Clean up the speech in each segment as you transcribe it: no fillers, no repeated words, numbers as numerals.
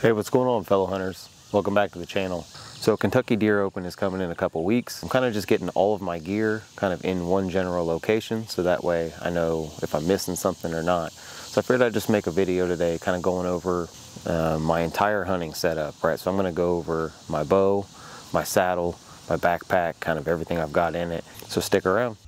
Hey, what's going on, fellow hunters? Welcome back to the channel. So Kentucky Deer Open is coming in a couple weeks. I'm kind of just getting all of my gear kind of in one general location, so that way I know if I'm missing something or not. So I figured I'd just make a video today kind of going over my entire hunting setup, right? So I'm going to go over my bow, my saddle, my backpack, kind of everything I've got in it. So stick around.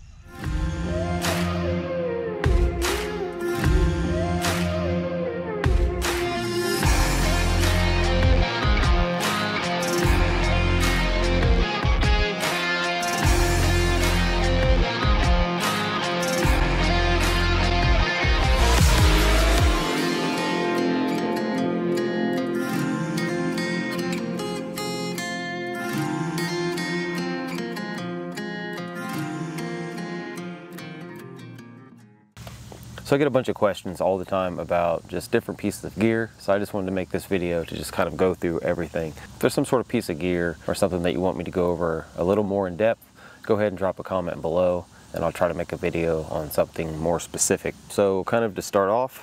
So I get a bunch of questions all the time about just different pieces of gear, so I just wanted to make this video to just kind of go through everything. If there's some sort of piece of gear or something that you want me to go over a little more in depth, go ahead and drop a comment below and I'll try to make a video on something more specific. So kind of to start off,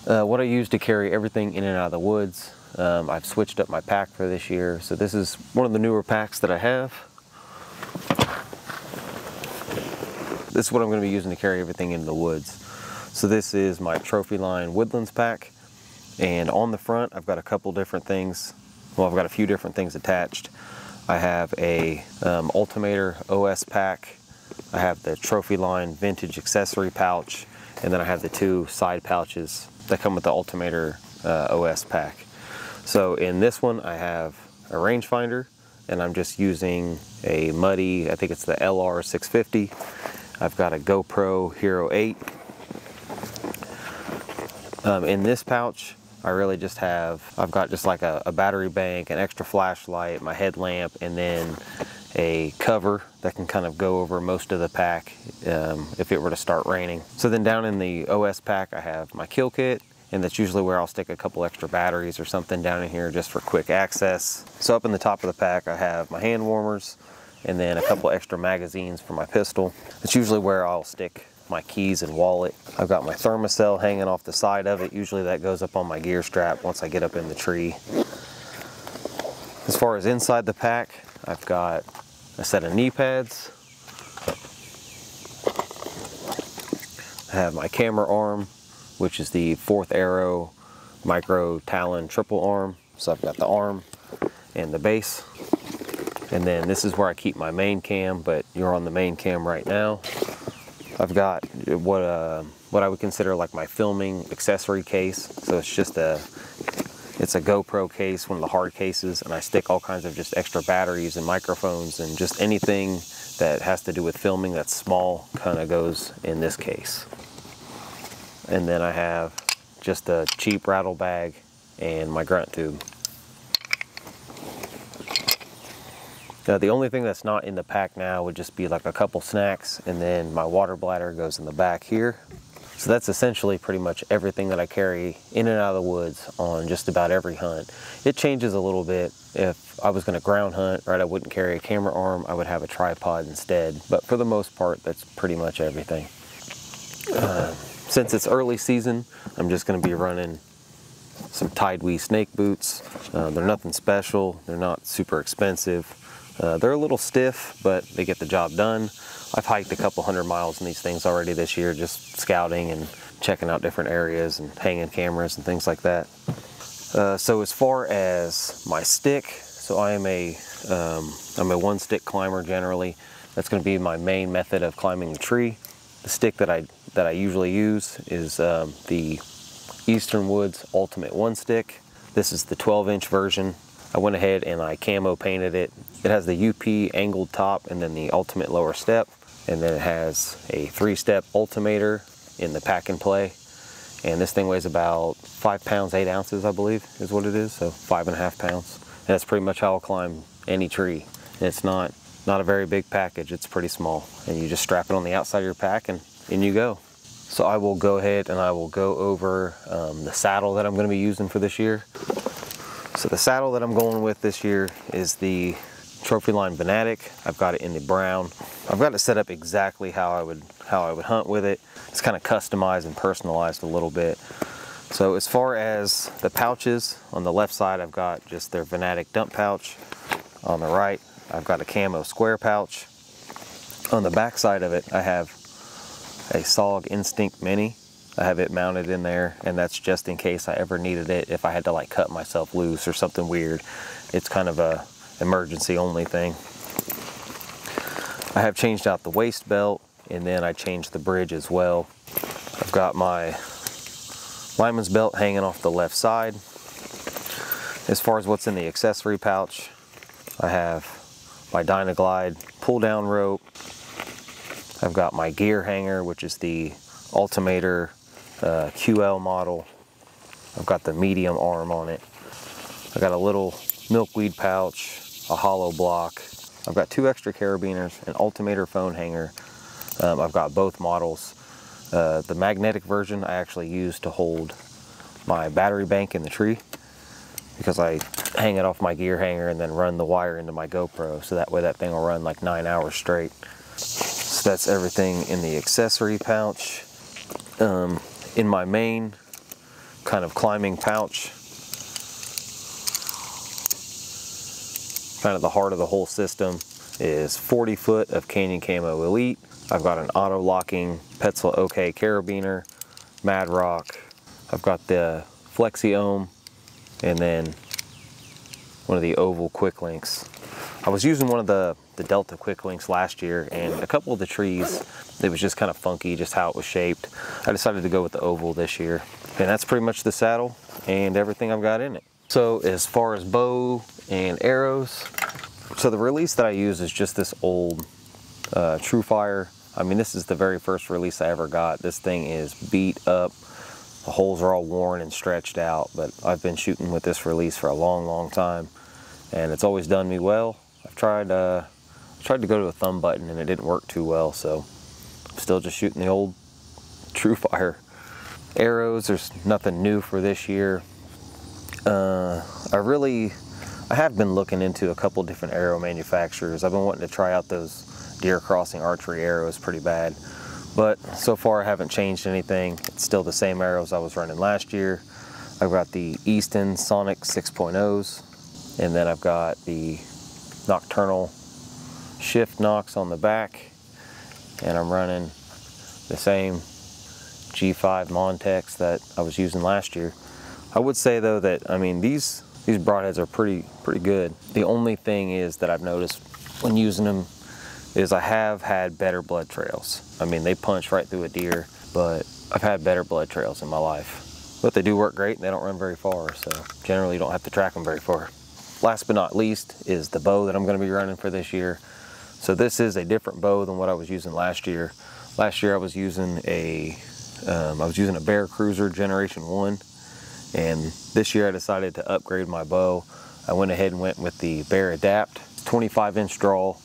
what I use to carry everything in and out of the woods, I've switched up my pack for this year. So this is one of the newer packs that I have. This is what I'm going to be using to carry everything into the woods. So this is my Trophyline Woodlands pack, and on the front I've got a couple different things. Well, I've got a few different things attached. I have a Altimeter OS pack, I have the Trophyline Vintage accessory pouch, and then I have the two side pouches that come with the Altimeter OS pack. So in this one I have a rangefinder, and I'm just using a Muddy, I think it's the LR650. I've got a GoPro Hero 8. In this pouch, I really just have, I've got just like a battery bank, an extra flashlight, my headlamp, and then a cover that can kind of go over most of the pack if it were to start raining. So then down in the OS pack, I have my kill kit, and that's usually where I'll stick a couple extra batteries or something down in here just for quick access. So up in the top of the pack, I have my hand warmers, and then a couple extra magazines for my pistol. It's usually where I'll stick my keys and wallet. I've got my Thermacell hanging off the side of it. Usually that goes up on my gear strap once I get up in the tree. As far as inside the pack, I've got a set of knee pads. I have my camera arm, which is the 4th Arrow Micro Talon triple arm. So I've got the arm and the base. And then this is where I keep my main cam, but you're on the main cam right now. I've got what I would consider like my filming accessory case. So it's just it's a GoPro case, one of the hard cases, and I stick all kinds of just extra batteries and microphones and just anything that has to do with filming that's small kind of goes in this case. And then I have just a cheap rattle bag and my grunt tube. The only thing that's not in the pack now would just be like a couple snacks, and then my water bladder goes in the back here. So that's essentially pretty much everything that I carry in and out of the woods on just about every hunt. It changes a little bit. If I was going to ground hunt, right, I wouldn't carry a camera arm, I would have a tripod instead. But for the most part, that's pretty much everything. Since it's early season, I'm just going to be running some Tidewee snake boots. They're nothing special, they're not super expensive. They're a little stiff, but they get the job done. I've hiked a couple 100 miles in these things already this year, just scouting and checking out different areas and hanging cameras and things like that. So as far as my stick, so I'm a one stick climber generally. That's going to be my main method of climbing the tree. The stick that I usually use is the Eastern Woods Ultimate One Stick. This is the 12-inch version. I went ahead and I camo painted it. It has the UP angled top and then the ultimate lower step. And then it has a 3-step altimeter in the pack and play. And this thing weighs about 5 pounds, 8 ounces, I believe is what it is. So 5.5 pounds. And that's pretty much how I'll climb any tree. And it's not a very big package, it's pretty small. And you just strap it on the outside of your pack and in you go. So I will go ahead and I will go over the saddle that I'm going to be using for this year. So the saddle that I'm going with this year is the Trophyline Venatic. I've got it in the brown. I've got it set up exactly how I would hunt with it. It's kind of customized and personalized a little bit. So as far as the pouches, on the left side I've got just their Fanatic dump pouch. On the right I've got a camo square pouch. On the back side of it I have a SOG Instinct Mini. I have it mounted in there, and that's just in case I ever needed it, if I had to like cut myself loose or something weird. It's kind of a emergency only thing. I have changed out the waist belt, and then I changed the bridge as well. I've got my lineman's belt hanging off the left side. As far as what's in the accessory pouch, I have my Dynaglide pull down rope. I've got my gear hanger, which is the Altimeter QL model. I've got the medium arm on it. I've got a little milkweed pouch, a hollow block. I've got 2 extra carabiners, an Altimeter phone hanger. I've got both models. The magnetic version I actually use to hold my battery bank in the tree, because I hang it off my gear hanger and then run the wire into my GoPro, so that way that thing will run like 9 hours straight. So that's everything in the accessory pouch. In my main kind of climbing pouch, kind of the heart of the whole system, is 40 foot of Canyon Camo Elite. I've got an auto locking Petzl OK carabiner, Mad Rock. I've got the Flexi Ohm, and then one of the oval quick links. I was using one of the Delta quick links last year, and a couple of the trees, it was just kind of funky just how it was shaped. I decided to go with the oval this year, and that's pretty much the saddle and everything I've got in it. So as far as bow and arrows, so the release that I use is just this old TrueFire. I mean, this is the very first release I ever got. This thing is beat up. The holes are all worn and stretched out, but I've been shooting with this release for a long time, and it's always done me well. I've tried to go to a thumb button and it didn't work too well, so I'm still just shooting the old TrueFire. Arrows, there's nothing new for this year. I have been looking into a couple different arrow manufacturers. I've been wanting to try out those deer crossing archery arrows pretty bad, but so far I haven't changed anything. It's still the same arrows I was running last year. I've got the Easton Sonic 6.0s, and then I've got the Nocturnal Shift Nocks on the back, and I'm running the same G5 Montex that I was using last year. I would say though that, I mean, these broadheads are pretty good. The only thing is that I've noticed when using them is I have had better blood trails. I mean, they punch right through a deer, but I've had better blood trails in my life. But they do work great and they don't run very far, so generally you don't have to track them very far. Last but not least is the bow that I'm going to be running for this year. So this is a different bow than what I was using last year. Last year I was using a Bear Cruiser Generation 1, and this year I decided to upgrade my bow. I went ahead and went with the Bear Adapt 25-inch draw.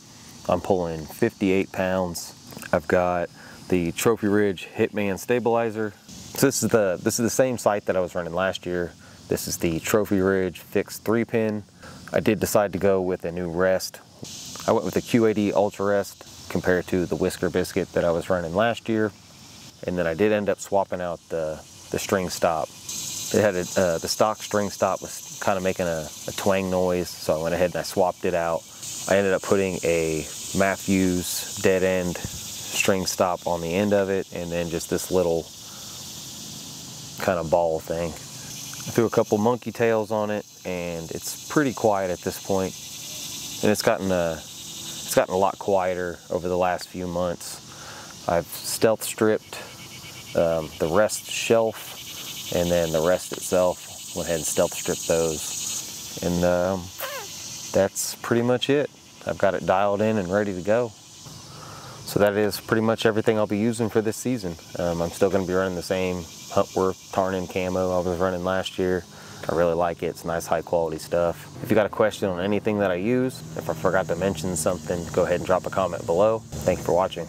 I'm pulling 58 pounds. I've got the Trophy Ridge Hitman stabilizer. So this is the same sight that I was running last year. This is the Trophy Ridge fixed 3-pin. I did decide to go with a new rest. I went with the Q80 Ultra Rest compared to the Whisker Biscuit that I was running last year. And then I did end up swapping out the string stop. It had the stock string stop was kind of making a twang noise, so I went ahead and I swapped it out. I ended up putting a Matthews dead end string stop on the end of it, and then just this little kind of ball thing. I threw a couple monkey tails on it, and it's pretty quiet at this point. And it's gotten a lot quieter over the last few months. I've stealth stripped the rest shelf, and then the rest itself. Went ahead and stealth stripped those, and that's pretty much it. I've got it dialed in and ready to go. So that is pretty much everything I'll be using for this season. I'm still going to be running the same Huntworth Tarnin camo I was running last year. I really like it. It's nice, high quality stuff. If you got a question on anything that I use, if I forgot to mention something, go ahead and drop a comment below. Thanks for watching.